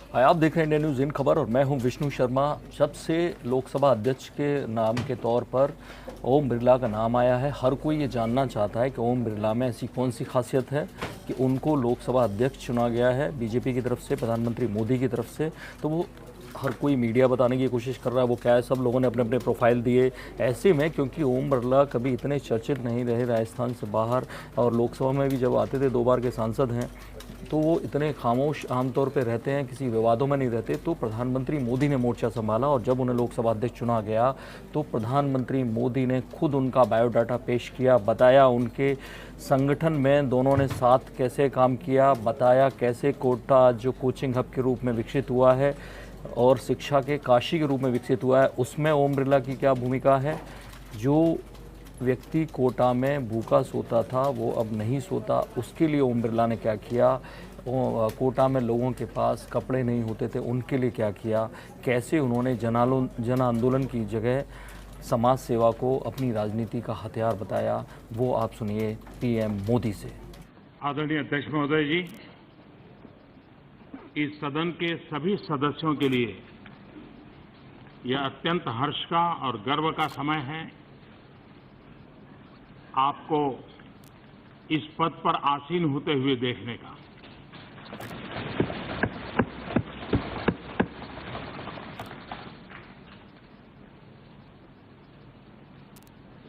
आप देख रहे हैं इंडिया न्यूज़ इन खबर और मैं हूं विष्णु शर्मा। जब से लोकसभा अध्यक्ष के नाम के तौर पर ओम बिरला का नाम आया है, हर कोई ये जानना चाहता है कि ओम बिरला में ऐसी कौन सी खासियत है कि उनको लोकसभा अध्यक्ष चुना गया है बीजेपी की तरफ से, प्रधानमंत्री मोदी की तरफ से। तो वो हर कोई मीडिया बताने की कोशिश कर रहा है वो क्या है। सब लोगों ने अपने अपने प्रोफाइल दिए। ऐसे में क्योंकि ओम बिरला कभी इतने चर्चित नहीं रहे राजस्थान से बाहर, और लोकसभा में भी जब आते थे 2 बार के सांसद हैं, तो वो इतने खामोश आमतौर पे रहते हैं, किसी विवादों में नहीं रहते। तो प्रधानमंत्री मोदी ने मोर्चा संभाला और जब उन्हें लोकसभा अध्यक्ष चुना गया तो प्रधानमंत्री मोदी ने खुद उनका बायोडाटा पेश किया, बताया उनके संगठन में दोनों ने साथ कैसे काम किया, बताया कैसे कोटा जो कोचिंग हब के रूप में विकसित हुआ है और शिक्षा के काशी के रूप में विकसित हुआ है, उसमें ओम बिरला की क्या भूमिका है। जो व्यक्ति कोटा में भूखा सोता था वो अब नहीं सोता, उसके लिए ओम बिरला ने क्या किया। कोटा में लोगों के पास कपड़े नहीं होते थे, उनके लिए क्या किया। कैसे उन्होंने जन आंदोलन की जगह समाज सेवा को अपनी राजनीति का हथियार बताया, वो आप सुनिए पीएम मोदी से। आदरणीय अध्यक्ष महोदय जी, इस सदन के सभी सदस्यों के लिए यह अत्यंत हर्ष का और गर्व का समय है। आपको इस पद पर आसीन होते हुए देखने का।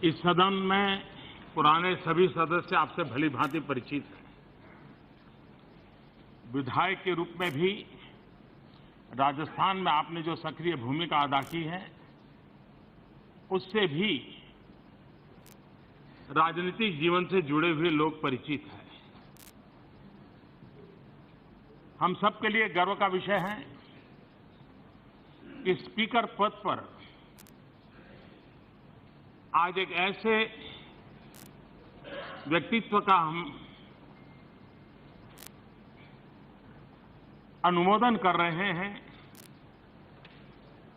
इस सदन में पुराने सभी सदस्य आपसे भली भांति परिचित हैं। विधायक के रूप में भी राजस्थान में आपने जो सक्रिय भूमिका अदा की है, उससे भी राजनीतिक जीवन से जुड़े हुए लोग परिचित हैं। हम सबके लिए गर्व का विषय है कि स्पीकर पद पर आज एक ऐसे व्यक्तित्व का हम अनुमोदन कर रहे हैं,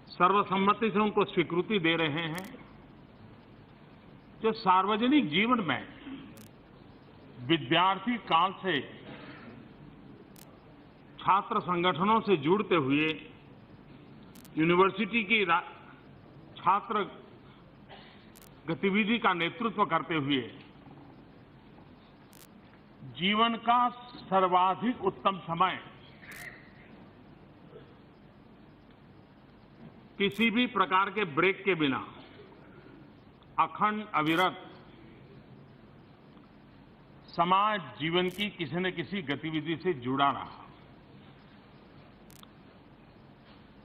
सर्वसम्मति से उनको स्वीकृति दे रहे हैं, जो सार्वजनिक जीवन में विद्यार्थी काल से छात्र संगठनों से जुड़ते हुए यूनिवर्सिटी की छात्र गतिविधि का नेतृत्व करते हुए जीवन का सर्वाधिक उत्तम समय किसी भी प्रकार के ब्रेक के बिना अखंड अविरत समाज जीवन की किसी न किसी गतिविधि से जुड़ा रहा।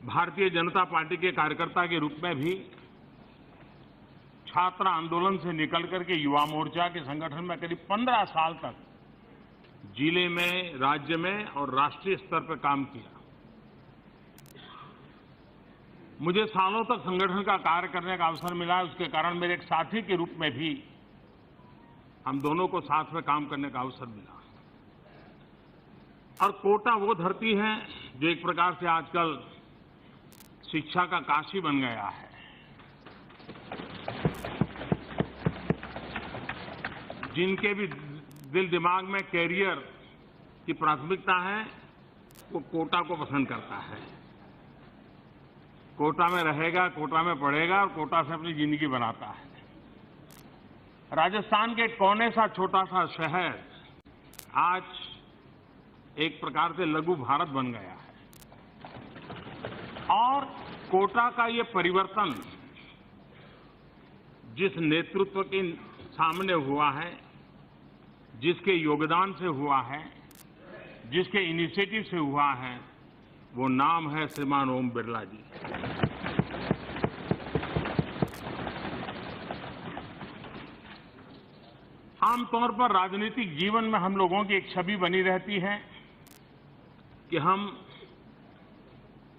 भारतीय जनता पार्टी के कार्यकर्ता के रूप में भी छात्र आंदोलन से निकल करके युवा मोर्चा के संगठन में करीब 15 साल तक जिले में, राज्य में और राष्ट्रीय स्तर पर काम किया। मुझे सालों तक संगठन का कार्य करने का अवसर मिला। उसके कारण मेरे एक साथी के रूप में भी हम दोनों को साथ में काम करने का अवसर मिला। और कोटा वो धरती है जो एक प्रकार से आजकल शिक्षा का काशी बन गया है। जिनके भी दिल दिमाग में कैरियर की प्राथमिकता है, वो कोटा को पसंद करता है। कोटा में रहेगा, कोटा में पढ़ेगा और कोटा से अपनी जिंदगी बनाता है। राजस्थान के कोने सा छोटा सा शहर आज एक प्रकार से लघु भारत बन गया है। और कोटा का ये परिवर्तन जिस नेतृत्व के सामने हुआ है, जिसके योगदान से हुआ है, जिसके इनिशिएटिव से हुआ है, वो नाम है श्रीमान ओम बिरला जी। आमतौर पर राजनीतिक जीवन में हम लोगों की एक छवि बनी रहती है कि हम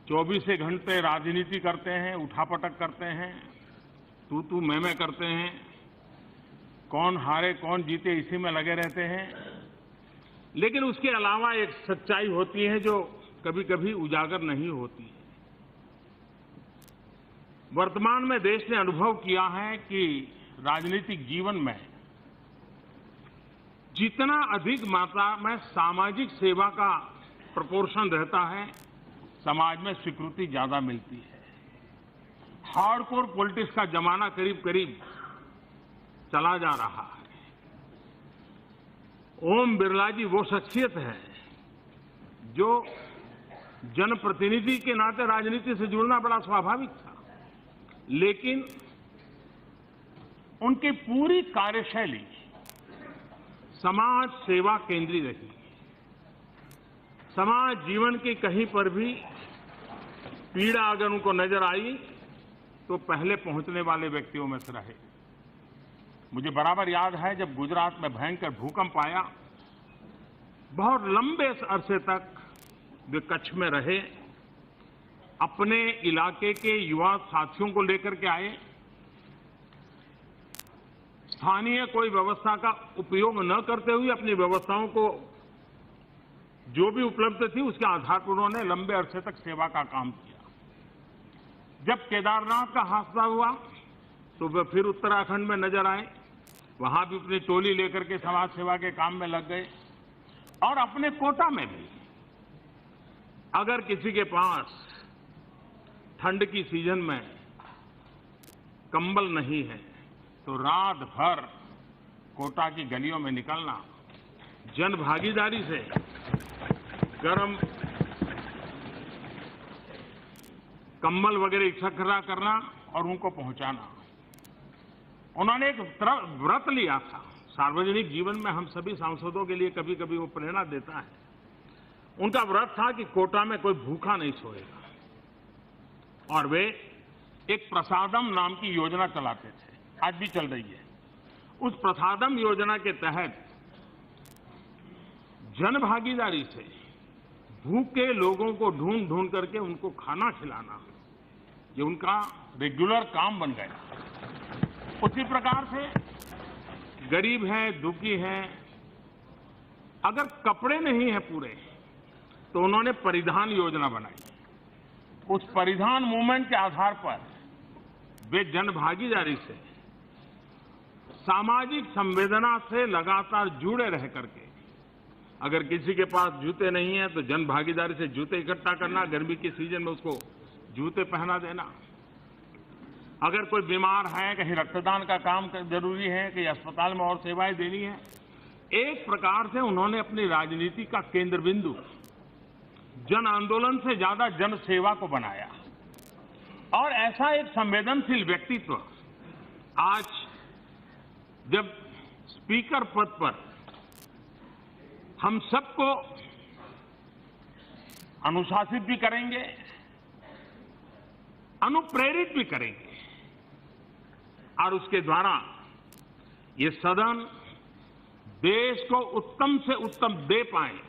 24 घंटे राजनीति करते हैं, उठापटक करते हैं, तू मैं करते हैं, कौन हारे कौन जीते इसी में लगे रहते हैं। लेकिन उसके अलावा एक सच्चाई होती है जो कभी कभी उजागर नहीं होती है। वर्तमान में देश ने अनुभव किया है कि राजनीतिक जीवन में जितना अधिक मात्रा में सामाजिक सेवा का प्रोपोर्शन रहता है, समाज में स्वीकृति ज्यादा मिलती है। हार्डकोर पॉलिटिक्स का जमाना करीब करीब चला जा रहा है। ओम बिरला जी वो शख्सियत है जो जनप्रतिनिधि के नाते राजनीति से जुड़ना बड़ा स्वाभाविक था, लेकिन उनकी पूरी कार्यशैली समाज सेवा केंद्रित रही। समाज जीवन की कहीं पर भी पीड़ा अगर उनको नजर आई तो पहले पहुंचने वाले व्यक्तियों में से रहे। मुझे बराबर याद है जब गुजरात में भयंकर भूकंप आया, बहुत लंबे अरसे तक वे कच्छ में रहे, अपने इलाके के युवा साथियों को लेकर के आए, स्थानीय कोई व्यवस्था का उपयोग न करते हुए अपनी व्यवस्थाओं को जो भी उपलब्ध थी उसके आधार पर उन्होंने लंबे अरसे तक सेवा का काम किया। जब केदारनाथ का हादसा हुआ तो वे फिर उत्तराखंड में नजर आए, वहां भी अपनी टोली लेकर के समाज सेवा के काम में लग गए। और अपने कोटा में भी अगर किसी के पास ठंड की सीजन में कंबल नहीं है तो रात भर कोटा की गलियों में निकलना, जन भागीदारी से गर्म कंबल वगैरह इकट्ठा करना और उनको पहुंचाना। उन्होंने एक व्रत लिया था। सार्वजनिक जीवन में हम सभी सांसदों के लिए कभी कभी वो प्रेरणा देता है। उनका व्रत था कि कोटा में कोई भूखा नहीं सोएगा, और वे एक प्रसादम नाम की योजना चलाते थे, आज भी चल रही है। उस प्रसादम योजना के तहत जन भागीदारी से भूखे लोगों को ढूंढ ढूंढ करके उनको खाना खिलाना, ये उनका रेगुलर काम बन गया। उसी प्रकार से गरीब हैं, दुखी हैं, अगर कपड़े नहीं हैं पूरे तो उन्होंने परिधान योजना बनाई। उस परिधान मूवमेंट के आधार पर वे जन भागीदारी से, सामाजिक संवेदना से लगातार जुड़े रह करके, अगर किसी के पास जूते नहीं है तो जन भागीदारी से जूते इकट्ठा करना, गर्मी के सीजन में उसको जूते पहना देना। अगर कोई बीमार है, कहीं रक्तदान का काम जरूरी है, कहीं अस्पताल में और सेवाएं देनी है, एक प्रकार से उन्होंने अपनी राजनीति का केंद्र बिंदु जन आंदोलन से ज्यादा जन सेवा को बनाया। और ऐसा एक संवेदनशील व्यक्तित्व आज जब स्पीकर पद पर हम सबको अनुशासित भी करेंगे, अनुप्रेरित भी करेंगे, और उसके द्वारा ये सदन देश को उत्तम से उत्तम दे पाए,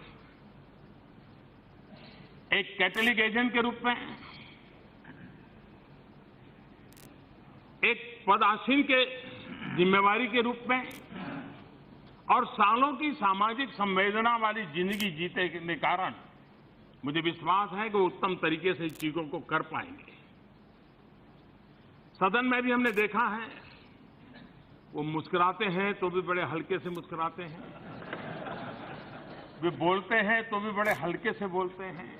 एक कैटलिक एजेंट के रूप में, एक पदासीन के जिम्मेवारी के रूप में, और सालों की सामाजिक संवेदना वाली जिंदगी जीते के कारण मुझे विश्वास है कि वो उत्तम तरीके से इस चीजों को कर पाएंगे। सदन में भी हमने देखा है, वो मुस्कुराते हैं तो भी बड़े हल्के से मुस्कुराते हैं, वे बोलते हैं तो भी बड़े हल्के से बोलते हैं।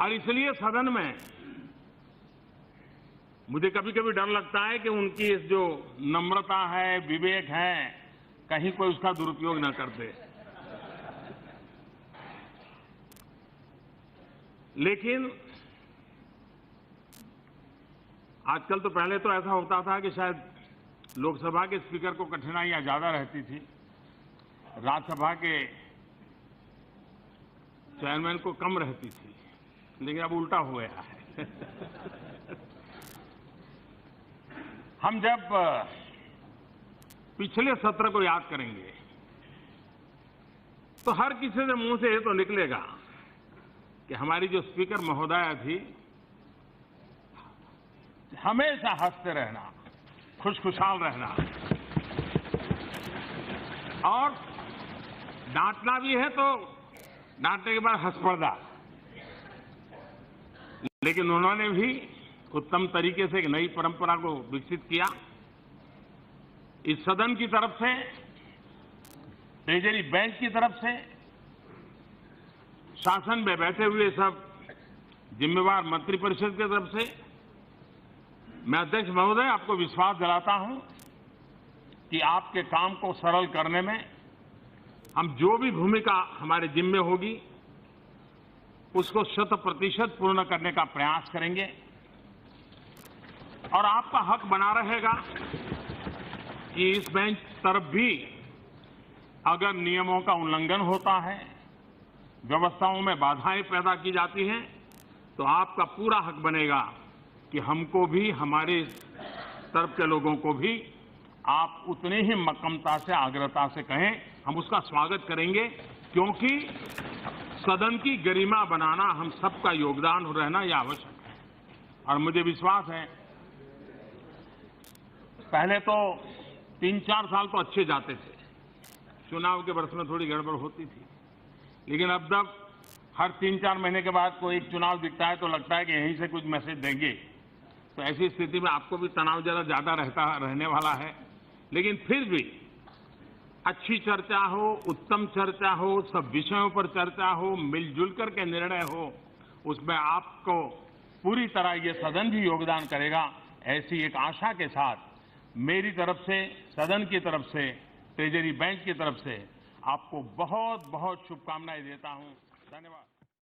और इसलिए सदन में मुझे कभी कभी डर लगता है कि उनकी इस जो नम्रता है, विवेक है, कहीं कोई उसका दुरुपयोग न कर दे। लेकिन आजकल तो, पहले तो ऐसा होता था कि शायद लोकसभा के स्पीकर को कठिनाइयां ज्यादा रहती थी, राज्यसभा के चेयरमैन को कम रहती थी, लेकिन अब उल्टा हो गया है। हम जब पिछले सत्र को याद करेंगे तो हर किसी के मुंह से ये तो निकलेगा कि हमारी जो स्पीकर महोदया थी, हमेशा हंसते रहना, खुशखुशाल रहना, और डांटना भी है तो डांटने के बाद हंस पड़ना। लेकिन उन्होंने भी उत्तम तरीके से एक नई परंपरा को विकसित किया। इस सदन की तरफ से, ट्रेजरी बेंच की तरफ से, शासन में बैठे हुए सब जिम्मेवार मंत्रिपरिषद की तरफ से मैं अध्यक्ष महोदय आपको विश्वास दिलाता हूं कि आपके काम को सरल करने में हम जो भी भूमिका हमारे जिम्मे होगी उसको 100% पूर्ण करने का प्रयास करेंगे और आपका हक बना रहेगा कि इस बेंच तरफ भी अगर नियमों का उल्लंघन होता है, व्यवस्थाओं में बाधाएं पैदा की जाती हैं, तो आपका पूरा हक बनेगा कि हमको भी, हमारे तरफ के लोगों को भी आप उतने ही मक्कमता से, आग्रहता से कहें, हम उसका स्वागत करेंगे, क्योंकि सदन की गरिमा बनाना हम सबका योगदान रहना यह आवश्यक है। और मुझे विश्वास है, पहले तो 3-4 साल तो अच्छे जाते थे, चुनाव के वर्ष में थोड़ी गड़बड़ होती थी, लेकिन अब तक हर 3-4 महीने के बाद कोई एक चुनाव दिखता है तो लगता है कि यहीं से कुछ मैसेज देंगे। तो ऐसी स्थिति में आपको भी तनाव जरा ज्यादा रहने वाला है, लेकिन फिर भी अच्छी चर्चा हो, उत्तम चर्चा हो, सब विषयों पर चर्चा हो, मिलजुल करके निर्णय हो, उसमें आपको पूरी तरह ये सदन भी योगदान करेगा, ऐसी एक आशा के साथ मेरी तरफ से, सदन की तरफ से, ट्रेजरी बैंक की तरफ से आपको बहुत बहुत शुभकामनाएं देता हूं। धन्यवाद।